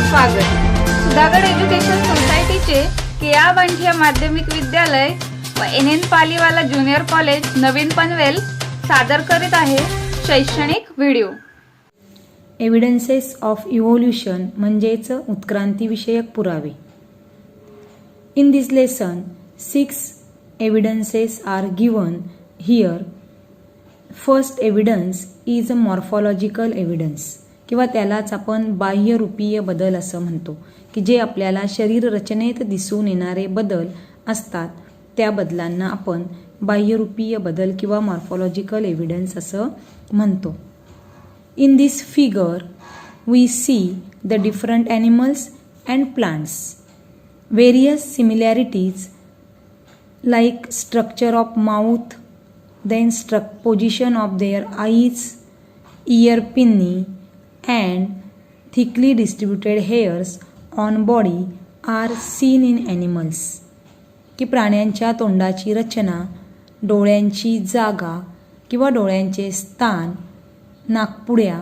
स्वागत. सुधागड एज्युकेशन सोसायटीचे केआ बांठिया माध्यमिक विद्यालय व एन पालीवाला ज्युनियर कॉलेज नवीन पनवेल सादर करीत आहे शैक्षणिक व्हिडिओ. एव्हिडन्सेस ऑफ इव्होल्यूशन म्हणजेच उत्क्रांतीविषयक पुरावे. In this lesson 6 evidences are given here. First evidence is a morphological evidence किंवा त्यालाच आपण बाह्यरूपीय बदल असं म्हणतो की जे आपल्याला शरीर रचनेत दिसून येणारे बदल असतात त्या बदलांना आपण बाह्यरूपीय बदल किंवा मॉर्फॉलॉजिकल एव्हिडन्स असं म्हणतो. In this figure we see the different animals and plants. Various similarities like structure of mouth, then position of their eyes, ear pinny and thickly distributed hairs on body are seen in animals. की प्राण्यांच्या तोंडाची रचना, डोळ्यांची जागा किंवा डोळ्यांचे स्थान, नाकपुड्या,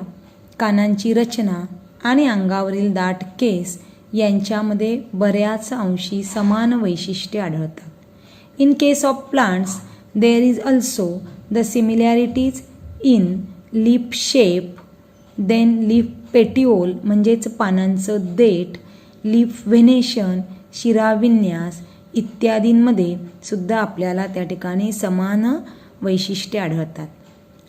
कानांची रचना आणि अंगावरील दाट केस यांच्यामध्ये बऱ्याच अंशी समान वैशिष्ट्ये आढळतात. In case of plants, there is also the similarities in leaf shape, then leaf petiole म्हणजेच पानांचं देठ, leaf venation, शिराविन्यास इत्यादींमध्ये सुद्धा आपल्याला त्या ठिकाणी समान वैशिष्ट्ये आढळतात.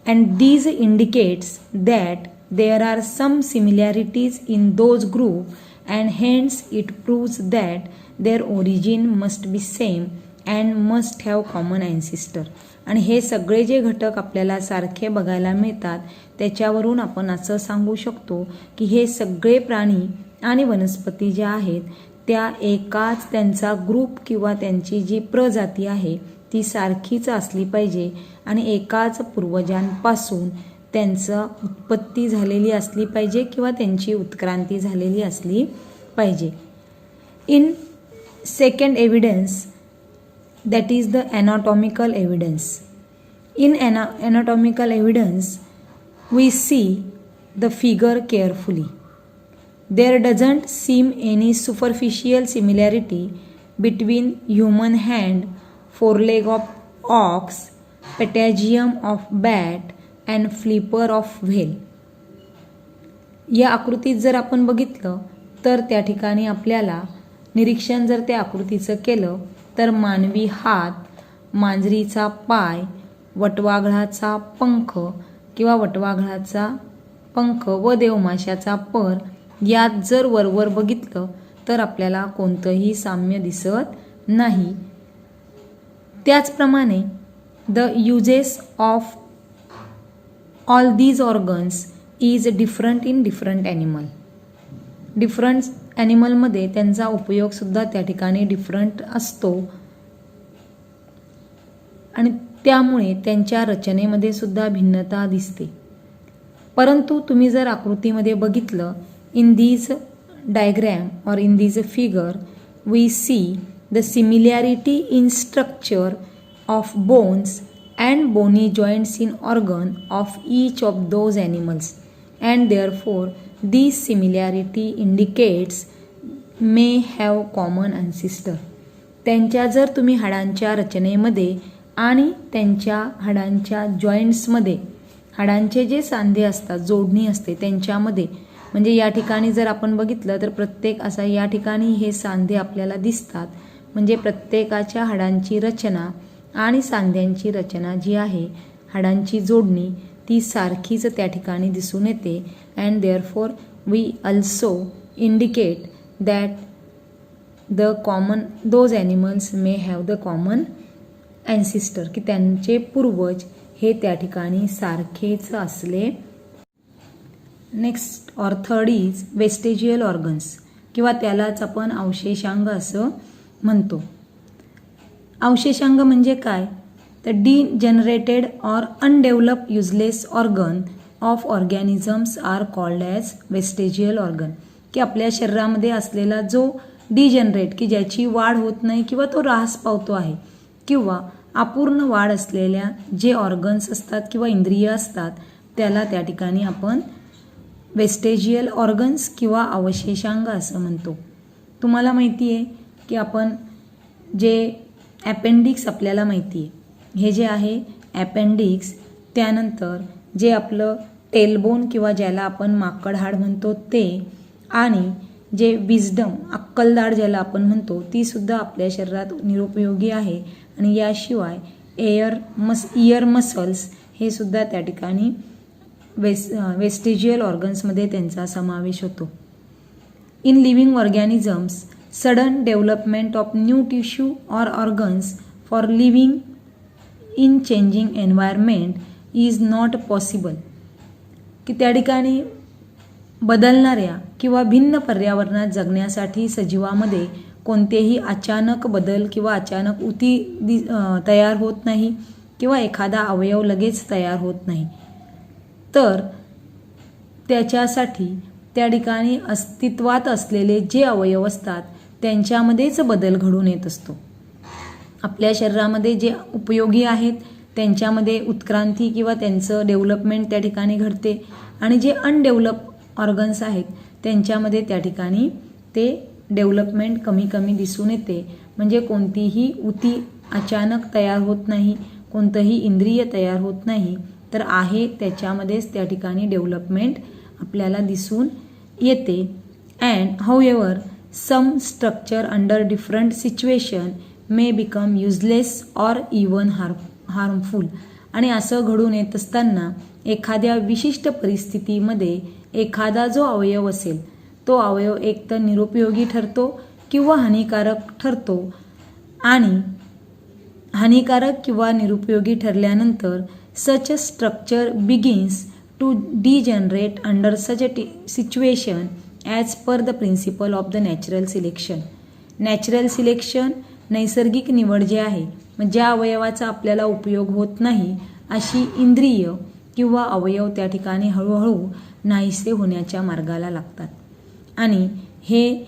And these indicates that there are some similarities in those group and hence it proves that their origin must be same and must have common ancestor. आणि हे सगळे जे घटक आपल्याला सारखे बघायला मिळतात त्याच्यावरून आपण असं सांगू शकतो की हे सगळे प्राणी आणि वनस्पती ज्या आहेत त्या एकाच त्यांचा ग्रुप किंवा त्यांची जी प्रजाती आहे ती सारखीच असली पाहिजे आणि एकाच पूर्वजांपासून त्यांचं उत्पत्ती झालेली असली पाहिजे किंवा त्यांची उत्क्रांती झालेली असली पाहिजे. In second evidence, that is the anatomical evidence. In anatomical evidence we see the figure carefully. There doesn't seem any superficial similarity between human hand, foreleg of ox, patagium of bat and flipper of whale. या आकृतीत जर आपण बघितलं तर त्या ठिकाणी आपल्याला निरीक्षण जर त्या आकृतीचं केलं तर मानवी हात, मांजरीचा पाय, वटवाघळाचा पंख किंवा वटवाघळाचा पंख व देवमाशाचा पर यात जर वरवर बघितलं तर आपल्याला कोणतंही साम्य दिसत नाही. त्याचप्रमाणे the uses of all these organs is different in different animal. Different ॲनिमलमध्ये त्यांचा उपयोगसुद्धा त्या ठिकाणी डिफरंट असतो आणि त्यामुळे त्यांच्या रचनेमध्ये सुद्धा भिन्नता दिसते. परंतु तुम्ही जर आकृतीमध्ये बघितलं इन दीज डायग्रॅम और in these figure we see the similarity in structure of bones and bony joints in organ of each of those animals and therefore this similarity indicates may have common ancestor. त्यांच्या जर तुम्ही हाडांच्या रचनेमध्ये आणि त्यांच्या हाडांच्या जॉईंट्समध्ये हाडांचे जे सांधे असतात जोडणी असते त्यांच्यामध्ये म्हणजे या ठिकाणी जर आपण बघितलं तर प्रत्येक असा या ठिकाणी हे सांधे आपल्याला दिसतात म्हणजे प्रत्येकाच्या हाडांची रचना आणि सांध्यांची रचना जी आहे हाडांची जोडणी ती सारखीच त्या ठिकाणी दिसून येते. And therefore we also indicate that the common those animals may have the common ancestor की त्यांचे पूर्वज हे त्या ठिकाणी सारखेच असले. Next or third is vestigial organs किंवा त्यालाच आपण अवशेषांग असं म्हणतो. अवशेषांग म्हणजे काय तर degenerated or undevelop useless organ of organisms are called as vestigial organ. की आपल्या शरीरामध्ये असलेला जो डिजनरेट की ज्याची वाढ होत नाही किंवा तो ऱ्हास पावतो आहे किंवा अपूर्ण वाढ असलेल्या जे ऑर्गन्स असतात किंवा इंद्रिय असतात त्याला त्या ठिकाणी आपण वेस्टेजियल ऑर्गन्स किंवा अवशेषांग असं म्हणतो. तुम्हाला माहिती आहे की आपण जे ॲपेंडिक्स आपल्याला माहिती आहे, हे जे आहे ॲपेंडिक्स, त्यानंतर जे आपलं टेलबोन किंवा ज्याला आपण माकड हाड म्हणतो ते, आणि जे विजडम अक्कलदाढ ज्याला आपण म्हणतो ती सुद्धा आपल्या शरीरात निरुपयोगी आहे. आणि याशिवाय इयर मसल्स हे सुद्धा त्या ठिकाणी वेस्टेजियल ऑर्गन्समध्ये त्यांचा समावेश होतो. In living organisms sudden development of new tissue or organs for living in changing environment is not possible. की त्या ठिकाणी बदलणाऱ्या किंवा भिन्न पर्यावरणात जगण्यासाठी सजीवामध्ये कोणतेही अचानक बदल किंवा अचानक उती तयार होत नाही किंवा एखादा अवयव लगेच तयार होत नाही. तर त्याच्यासाठी त्या ठिकाणी अस्तित्वात असलेले जे अवयव असतात त्यांच्यामध्येच बदल घडून येत असतो. आपल्या शरीरामध्ये जे उपयोगी आहेत त्यांच्यामध्ये उत्क्रांती किंवा त्यांचं डेव्हलपमेंट त्या ठिकाणी घडते, आणि जे अनडेव्हलप ऑर्गन्स आहेत त्यांच्यामध्ये त्या ठिकाणी ते डेव्हलपमेंट कमी कमी दिसून येते. म्हणजे कोणतीही उती अचानक तयार होत नाही, कोणतंही इंद्रिय तयार होत नाही, तर आहे त्याच्यामध्येच त्या ठिकाणी डेव्हलपमेंट आपल्याला दिसून येते. And however some structure under different situation may become useless or even harmful. आणि असं घडून येत असताना एखाद्या विशिष्ट परिस्थितीमध्ये एखादा जो अवयव असेल तो अवयव एक तर निरुपयोगी ठरतो किंवा हानिकारक ठरतो. आणि हानिकारक किंवा निरुपयोगी ठरल्यानंतर such a structure begins to degenerate under such a situation as per the principle of the natural selection. Natural selection नैसर्गिक निवड जे आहे, मग ज्या अवयवाचा आपल्याला उपयोग होत नाही अशी इंद्रिय किंवा अवयव त्या ठिकाणी हळूहळू नाहीसे होण्याच्या मार्गाला लागतात. आणि हे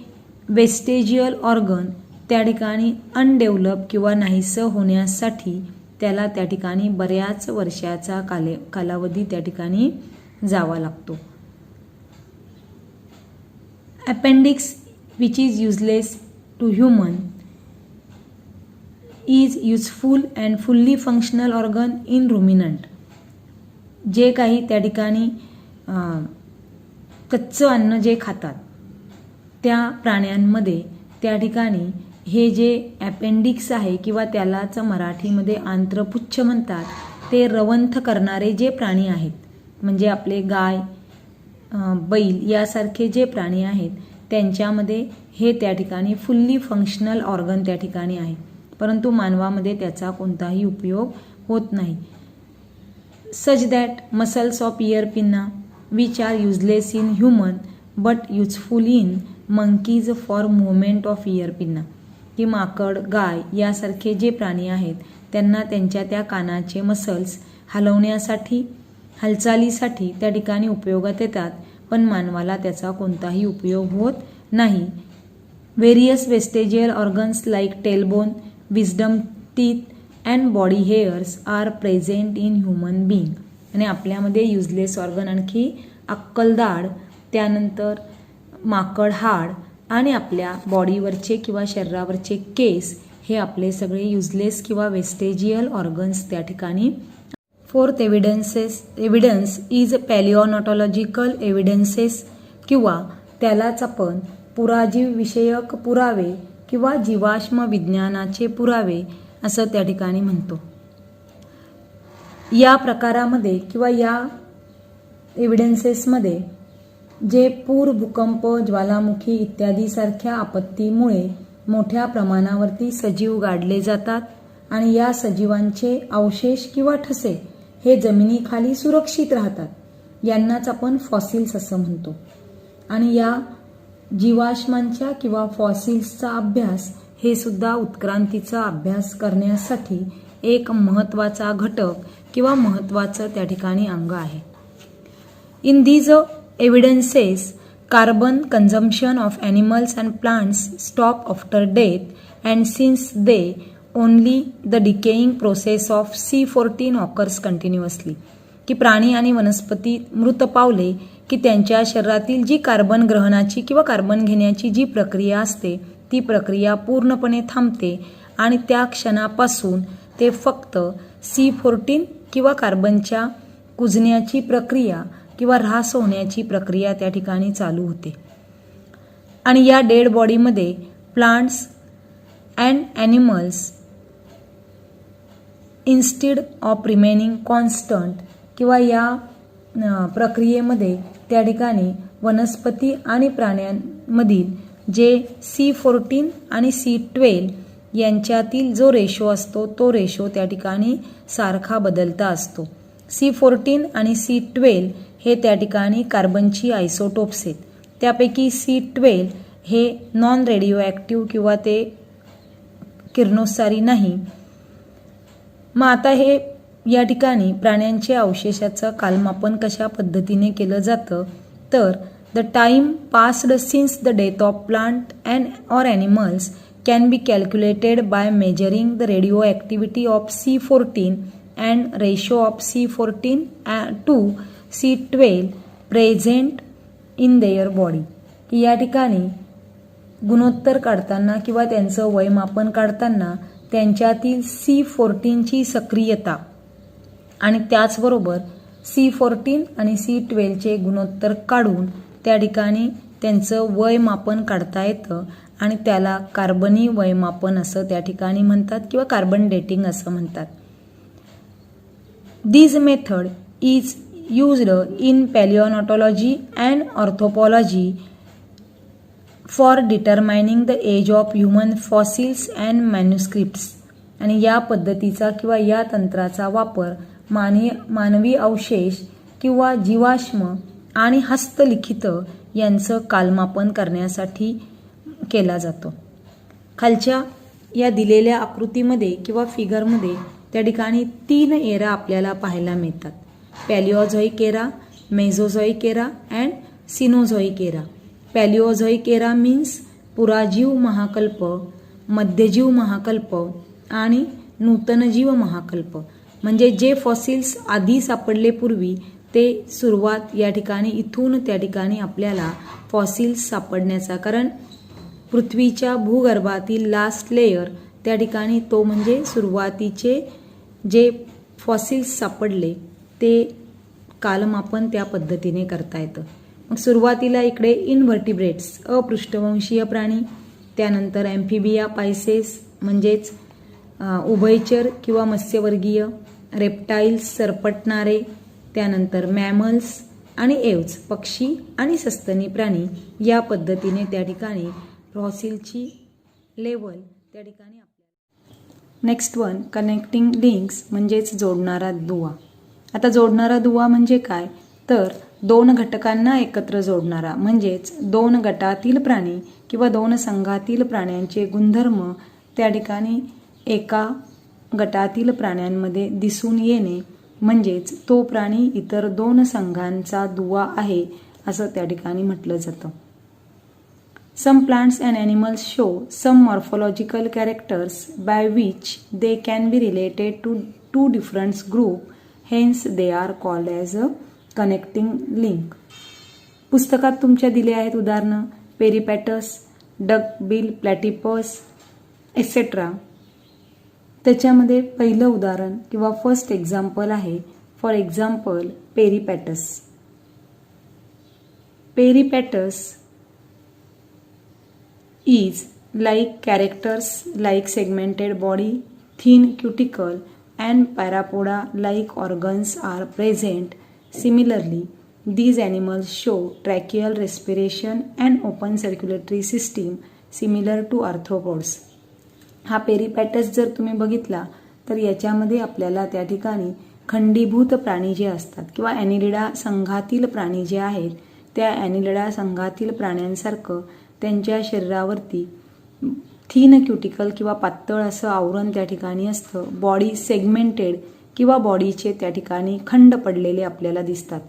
वेस्टेजियल ऑर्गन त्या ठिकाणी अनडेव्हलप किंवा नाहीसं होण्यासाठी त्याला त्या ठिकाणी बऱ्याच वर्षाचा कालावधी त्या ठिकाणी जावा लागतो. Appendix which is useless to human is useful and fully functional organ in ruminant. जे काही त्या ठिकाणी कच्चं अन्न जे खातात त्या प्राण्यांमध्ये त्या ठिकाणी हे जे अपेंडिक्स आहे किंवा त्यालाच मराठीमध्ये आंत्रपुच्छ म्हणतात, ते रवंथ करणारे जे प्राणी आहेत, म्हणजे आपले गाय, बैल यासारखे जे प्राणी आहेत त्यांच्यामध्ये हे त्या ठिकाणी फुल्ली फंक्शनल ऑर्गन त्या ठिकाणी आहे. परंतु मानवामध्ये त्याचा कोणताही उपयोग होत नाही. Such that muscles of year pinna which are useless in human but useful in monkeys for movement of year pinna. की माकड, गाय यासारखे जे प्राणी आहेत त्यांना त्यांच्या त्या कानाचे मसल्स हलवण्यासाठी, हालचालीसाठी त्या ठिकाणी उपयोगात येतात, पण मानवाला त्याचा कोणताही उपयोग होत नाही. Various vestigial organs like tailbone, wisdom teeth and body hairs are present in human being. आणि आपल्यामध्ये युजलेस ऑर्गन आणखी अक्कलदाढ, त्यानंतर माकड हाड आणि आपल्या बॉडीवरचे किंवा शरीरावरचे केस हे आपले सगळे युजलेस किंवा वेस्टेजियल ऑर्गन्स त्या ठिकाणी. फोर्थ एव्हिडन्स इज पॅलिओनॉटॉलॉजिकल एव्हिडन्सेस किंवा त्यालाच आपण पुराजीव विषयक पुरावे किंवा जीवाश्म विज्ञानाचे पुरावे असं त्या ठिकाणी म्हणतो. या प्रकारामध्ये किंवा या एव्हिडन्सेसमध्ये जे पूर, भूकंप, ज्वालामुखी इत्यादी सारख्या आपत्तीमुळे मोठ्या प्रमाणावरती सजीव गाडले जातात आणि या सजीवांचे अवशेष किंवा ठसे हे जमिनीखाली सुरक्षित राहतात, यांनाच आपण फॉसिल्स असं म्हणतो. आणि या जीवाश्मांच्या किंवा फॉसिल्सचा अभ्यास हे सुद्धा उत्क्रांतीचा अभ्यास करण्यासाठी एक महत्त्वाचा घटक किंवा महत्त्वाचं त्या ठिकाणी अंग आहे. In these evidences carbon consumption of animals and plants stop after death, and since they only the decaying process of C14 occurs continuously. की प्राणी आणि वनस्पती मृत पावले की त्यांच्या शरीरातील जी कार्बन ग्रहणाची किंवा कार्बन घेण्याची जी प्रक्रिया असते ती प्रक्रिया पूर्णपणे थांबते आणि त्या क्षणापासून ते फक्त C14 किंवा कार्बनच्या कुजण्याची प्रक्रिया किंवा ऱ्हास होण्याची प्रक्रिया त्या ठिकाणी चालू होते. आणि या डेड बॉडीमध्ये plants and animals instead of remaining constant किंवा या प्रक्रियेमध्ये त्या ठिकाणी वनस्पती आणि प्राण्यांमधील जे C14 आणि C12 यांच्यातील जो रेशो असतो तो रेशो त्या ठिकाणी सारखा बदलता असतो. C14 आणि C12 हे त्या ठिकाणी कार्बनची आयसोटोप्स आहेत. त्यापैकी C12 हे नॉन रेडिओ ॲक्टिव्ह किंवा ते किरणोत्सारी नाही. मग आता हे या ठिकाणी प्राण्यांच्या अवशेषाचं कालमापन कशा पद्धतीने केलं जातं तर the time passed since the death of plant and or animals can be calculated by measuring the radioactivity of C14 and ratio of C14 to C12 present in their body. की या ठिकाणी गुणोत्तर काढताना किंवा त्यांचं वयमापन काढताना त्यांच्यातील C14 ची सक्रियता आणि त्याचबरोबर C14 आणि C12 चे गुणोत्तर काढून त्या ठिकाणी त्यांचं वयमापन काढता येतं आणि त्याला कार्बनी वयमापन असं त्या ठिकाणी म्हणतात किंवा कार्बन डेटिंग असं म्हणतात. This method is used in paleontology and anthropology for determining the age of human fossils and manuscripts. आणि या पद्धतीचा किंवा या तंत्राचा वापर मानवी अवशेष किंवा जीवाश्म आणि हस्तलिखित यांचं कालमापन करण्यासाठी केला जातो. खालच्या या दिलेल्या आकृतीमध्ये किंवा फिगरमध्ये त्या ठिकाणी 3 एरा आपल्याला पाहायला मिळतात. Paleozoic era, Mesozoic era and Cenozoic era. Paleozoic era means पुराजीव महाकल्प, मध्यजीव महाकल्प आणि नूतनजीव महाकल्प. म्हणजे जे फॉसिल्स आधी सापडले पूर्वी ते सुरुवात या ठिकाणी इथून त्या ठिकाणी आपल्याला फॉसिल्स सापडण्याचा, कारण पृथ्वीच्या भूगर्भातील लास्ट लेयर त्या ठिकाणी तो म्हणजे सुरुवातीचे जे फॉसिल्स सापडले ते कालमापन त्या पद्धतीने करता येतं. मग सुरुवातीला इकडे इनव्हर्टिब्रेट्स अपृष्ठवंशीय प्राणी, त्यानंतर ॲम्फिबिया पायसेस म्हणजेच उभयचर किंवा मत्स्यवर्गीय, रेप्टाइल्स सरपटणारे, त्यानंतर मॅमल्स आणि एव्ज पक्षी आणि सस्तनी प्राणी. या पद्धतीने त्या ठिकाणी फॉसिलची लेवल त्या ठिकाणी आपल्याला. नेक्स्ट वन कनेक्टिंग लिंक्स म्हणजेच जोडणारा दुवा. आता जोडणारा दुवा म्हणजे काय तर 2 घटकांना एकत्र जोडणारा, म्हणजेच 2 गटातील प्राणी किंवा 2 संघातील प्राण्यांचे गुणधर्म त्या ठिकाणी एका गटातील प्राण्यांमध्ये दिसून येणे म्हणजेच तो प्राणी इतर 2 संघांचा दुवा आहे असं त्या ठिकाणी म्हटलं जातं. Some plants and animals show some morphological characters by which they can be related to 2 different groups, hence they are called as a connecting link. पुस्तकात तुमच्या दिले आहेत उदाहरणं पेरिपॅटस, डकबिल प्लॅटिपस एक्सेट्रा. त्याच्यामध्ये पहिलं उदाहरण किंवा फर्स्ट एक्झाम्पल आहे for example Peripatus. Peripatus is like characters like segmented body, thin cuticle and parapoda like organs are present. Similarly, these animals show tracheal respiration and open circulatory system similar to arthropods. हा पेरिपॅटस जर तुम्ही बघितला तर याच्यामध्ये आपल्याला त्या ठिकाणी खंडीभूत प्राणी जे असतात किंवा ॲनिलिडा संघातील प्राणी जे आहेत त्या ॲनिलिडा संघातील प्राण्यांसारखं त्यांच्या शरीरावरती थीन क्युटिकल किंवा पातळ असं आवरण त्या ठिकाणी असतं. बॉडी सेगमेंटेड किंवा बॉडीचे त्या ठिकाणी खंड पडलेले आपल्याला दिसतात.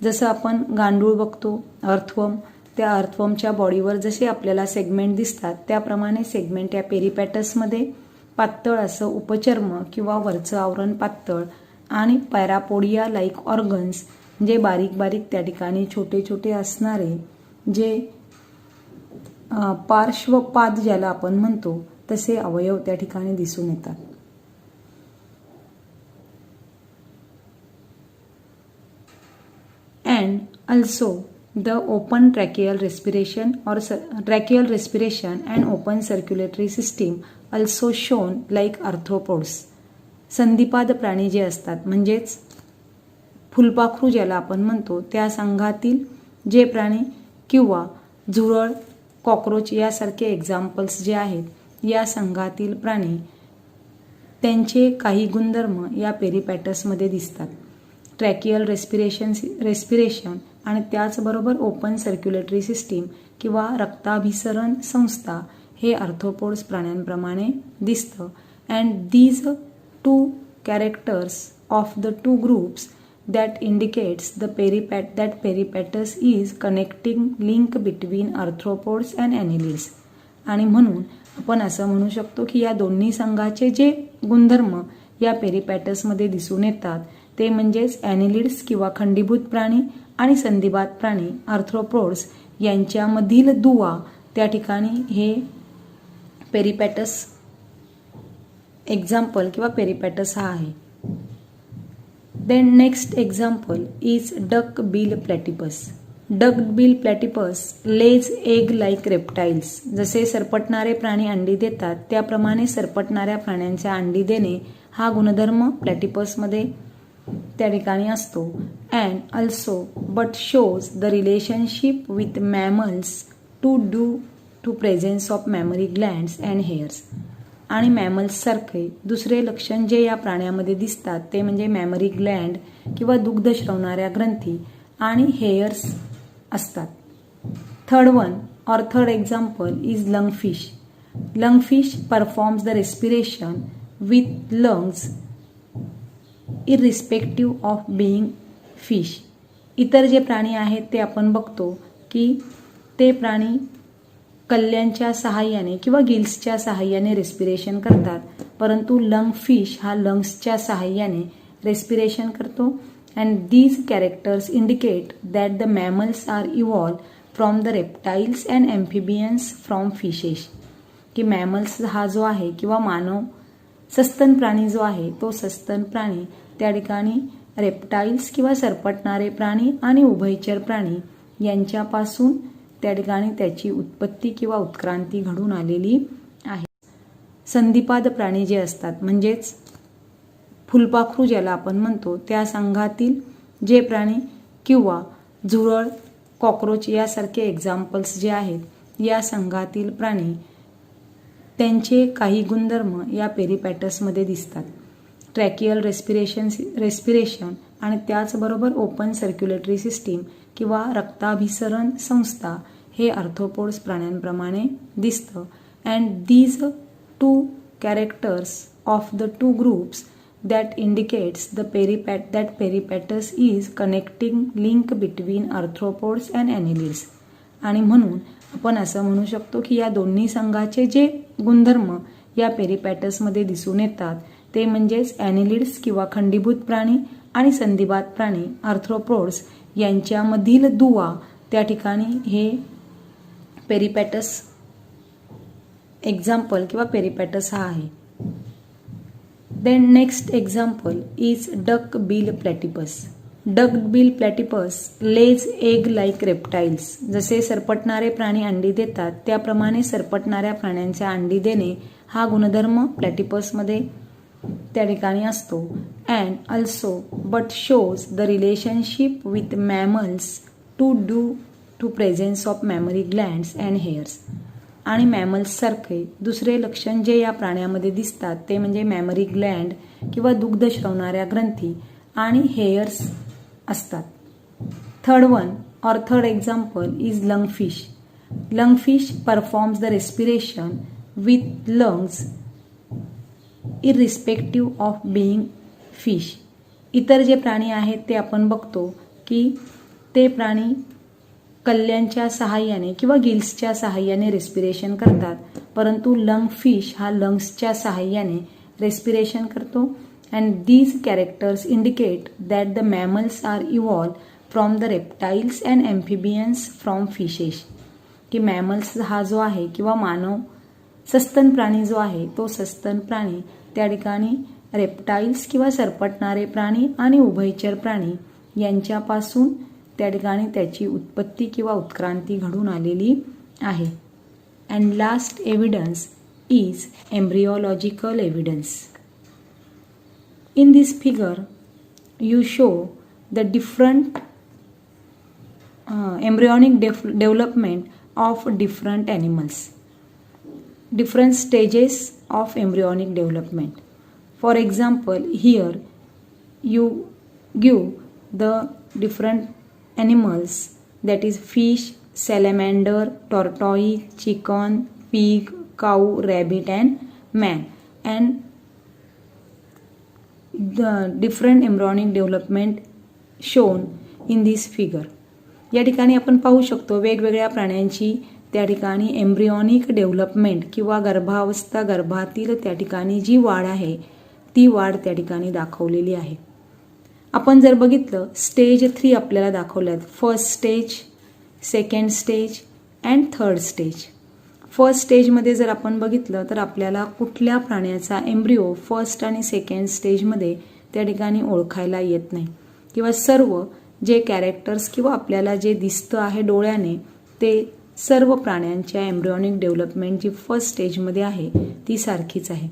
जसं आपण गांडूळ बघतो अर्थवर्म, त्या अर्थवर्मच्या बॉडीवर जसे आपल्याला सेगमेंट दिसतात त्याप्रमाणे सेगमेंट या पेरिपॅटसमध्ये पातळ असं उपचर्म किंवा वरचं आवरण पातळ आणि पॅरापोडिया लाईक ऑर्गन्स जे बारीक बारीक त्या ठिकाणी छोटे छोटे असणारे जे पार्श्वपाद ज्याला आपण म्हणतो तसे अवयव त्या ठिकाणी दिसून येतात. And also the open tracheal respiration or tracheal respiration and open circulatory system also shown like arthropods. संधिपाद प्राणी जे असतात म्हणजेच फुलपाखरू ज्याला आपण म्हणतो त्या संघातील जे प्राणी किंवा झुरळ, कॉकरोच यासारखे एक्झाम्पल्स जे आहेत या संघातील प्राणी त्यांचे काही गुणधर्म या पेरिपॅटसमध्ये दिसतात. ट्रॅकियल रेस्पिरेशन आणि त्याचबरोबर ओपन सर्क्युलेटरी सिस्टीम किंवा रक्ताभिसरण संस्था हे आर्थ्रोपोड्स प्राण्यांप्रमाणे दिसतं. And these two characters of the two groups that indicates that peripatus is connecting link between arthropods and annelids. आणि म्हणून आपण असं म्हणू शकतो की या दोन्ही संघाचे जे गुणधर्म या पेरिपॅटसमध्ये दिसून येतात ते म्हणजेच ॲनिलिड्स किंवा खंडीभूत प्राणी आणि संधिपाद प्राणी आर्थ्रोपोड्स यांच्यामधील दुवा त्या ठिकाणी हे पेरिपॅटस एक्झाम्पल किंवा पेरिपॅटस हा आहे. Then next example is duck-bill platypus. Duck-bill platypus lays egg like reptiles. जसे सरपटणारे प्राणी अंडी देतात त्याप्रमाणे सरपटणाऱ्या प्राण्यांच्या अंडी देणे हा गुणधर्म प्लॅटिपसमध्ये त्या ठिकाणी असतो. And also but shows the relationship with mammals to presence of mammary glands and hairs. आणि मॅमल्ससारखे दुसरे लक्षण जे या प्राण्यामध्ये दिसतात ते म्हणजे मॅमरी ग्लँड किंवा दुग्ध श्रवणाऱ्या ग्रंथी आणि हेअर्स असतात. Third example is lungfish. Lungfish performs the respiration with lungs irrespective of being fish. इतर जे प्राणी आहेत ते आपण बघतो की ते प्राणी कल्ल्यांच्या सहाय्याने किंवा गिल्सच्या सहाय्याने रेस्पिरेशन करतात, परंतु लंगफिश हा लंग्सच्या सहाय्याने रेस्पिरेशन करतो. And these characters indicate that the mammals are evolve from the reptiles and amphibians from fishes. की मॅमल्स हा जो आहे किंवा मानव सस्तन प्राणी जो आहे तो सस्तन प्राणी त्या ठिकाणी रेप्टाईल्स किंवा सरपटणारे प्राणी आणि उभयचर प्राणी यांच्यापासून त्या ठिकाणी त्याची उत्पत्ती किंवा उत्क्रांती घडून आलेली आहे. संधिपाद प्राणी जे असतात म्हणजेच फुलपाखरू ज्याला आपण म्हणतो त्या संघातील जे प्राणी किंवा झुरळ, कॉकरोच यासारखे एक्झाम्पल्स जे आहेत या संघातील प्राणी त्यांचे काही गुणधर्म या पेरिपॅटसमध्ये दिसतात. ट्रॅकियल रेस्पिरेशन आणि त्याचबरोबर ओपन सर्क्युलेटरी सिस्टीम किंवा रक्ताभिसरण संस्था हे आर्थ्रोपोड्स प्राण्यांप्रमाणे दिसतं. And these two characters of the two groups that indicates that peripatus is connecting link between arthropods and annelids. आणि म्हणून आपण असं म्हणू शकतो की या दोन्ही संघाचे जे गुणधर्म या पेरिपॅटसमध्ये दिसून येतात ते म्हणजेच ॲनिलिड्स किंवा खंडीभूत प्राणी आणि संधिपाद प्राणी आर्थ्रोपोड्स यांच्यामधील दुवा त्या ठिकाणी हे पेरिपॅटस एक्झाम्पल किंवा पेरिपॅटस हा आहे. Then next example is duck-bill platypus. Duck-bill platypus lays egg like reptiles. जसे सरपटणारे प्राणी अंडी देतात त्याप्रमाणे सरपटणाऱ्या प्राण्यांच्या अंडी देणे हा गुणधर्म प्लॅटिपसमध्ये त्या ठिकाणी असतो. And also but shows the relationship with mammals to presence of mammary glands and hairs. आणि मॅमल्ससारखे दुसरे लक्षण जे या प्राण्यामध्ये दिसतात ते म्हणजे मॅमरी ग्लँड किंवा दुग्ध श्रवणाऱ्या ग्रंथी आणि हेअर्स असतात. Third example is lungfish. Lungfish performs the respiration with lungs irrespective of being fish. इतर जे प्राणी आहेत ते आपण बघतो की ते प्राणी कल्ल्यांच्या सहाय्याने किंवा गिल्सच्या सहाय्याने रेस्पिरेशन करतात, परंतु लंगफिश हा लंग्सच्या सहाय्याने रेस्पिरेशन करतो. and these characters indicate that the mammals are evolved from the reptiles and amphibians from fishes. की मॅमल्स हा जो आहे किंवा मानव सस्तन प्राणी जो आहे तो सस्तन प्राणी त्या ठिकाणी रेप्टाइल्स किंवा सरपटणारे प्राणी आणि उभयचर प्राणी यांच्यापासून त्या ठिकाणी त्याची उत्पत्ती किंवा उत्क्रांती घडून आलेली आहे. And last evidence is embryological evidence. In this figure you show the different embryonic development of different animals, different stages of embryonic development. For example, here you give the different animals, that is fish, salamander, tortoise, chicken, pig, cow, rabbit and man, and the different embryonic development shown in this figure. या ठिकाणी आपण पाहू शकतो वेगवेगळ्या प्राण्यांची त्या ठिकाणी embryonic development किंवा गर्भावस्था गर्भातील त्या ठिकाणी जी वाढ आहे ती वाढ त्या ठिकाणी दाखवलेली आहे. आपण जर बघितलं स्टेज 3 आपल्याला दाखवल्यात. First stage, second stage and third stage. First स्टेजमध्ये जर आपण बघितलं तर आपल्याला कुठल्या प्राण्याचा एम्ब्रिओ फर्स्ट आणि सेकंड स्टेजमध्ये त्या ठिकाणी ओळखायला येत नाही किंवा सर्व जे कॅरेक्टर्स किंवा आपल्याला जे दिसतं आहे डोळ्याने ते सर्व प्राण्यांच्या एम्ब्रियॉनिक डेव्हलपमेंट जी फर्स्ट स्टेजमध्ये आहे ती सारखीच आहे.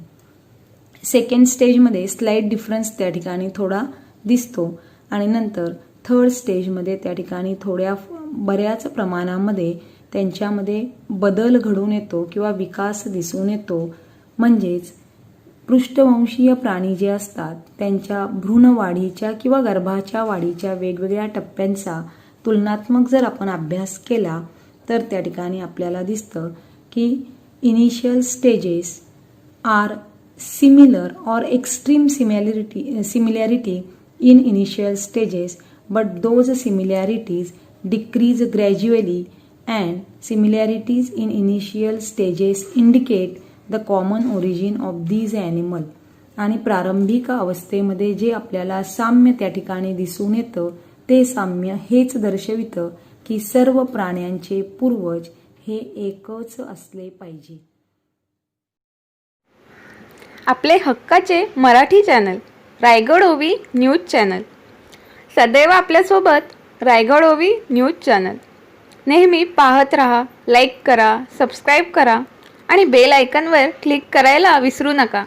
सेकंड स्टेजमध्ये स्लाइट डिफरन्स त्या ठिकाणी थोडा दिसतो आणि नंतर थर्ड स्टेजमध्ये त्या ठिकाणी बऱ्याच प्रमाणामध्ये त्यांच्यामध्ये बदल घडून येतो किंवा विकास दिसून येतो. म्हणजेच पृष्ठवंशीय प्राणी जे असतात त्यांच्या भ्रूणवाढीच्या किंवा गर्भाच्या वाढीच्या वेगवेगळ्या टप्प्यांचा तुलनात्मक जर आपण अभ्यास केला तर त्या ठिकाणी आपल्याला दिसतं की इनिशियल स्टेजेस आर सिमिलर और extreme similarity in initial stages, but those similarities decrease gradually and similarities in initial stages indicate the common origin of these animal. आणि प्रारंभिक अवस्थेमध्ये जे आपल्याला साम्य त्या ठिकाणी दिसून येतं ते साम्य हेच दर्शवितं की सर्व प्राण्यांचे पूर्वज हे एकच असले पाहिजे. आपले हक्काचे मराठी चॅनल रायगड ओवी न्यूज चॅनल सदैव आपल्यासोबत. रायगड ओवी न्यूज चॅनल नेहमी पाहत रहा, लाईक करा, सबस्क्राईब करा आणि बेल आयकॉनवर क्लिक करायला विसरू नका.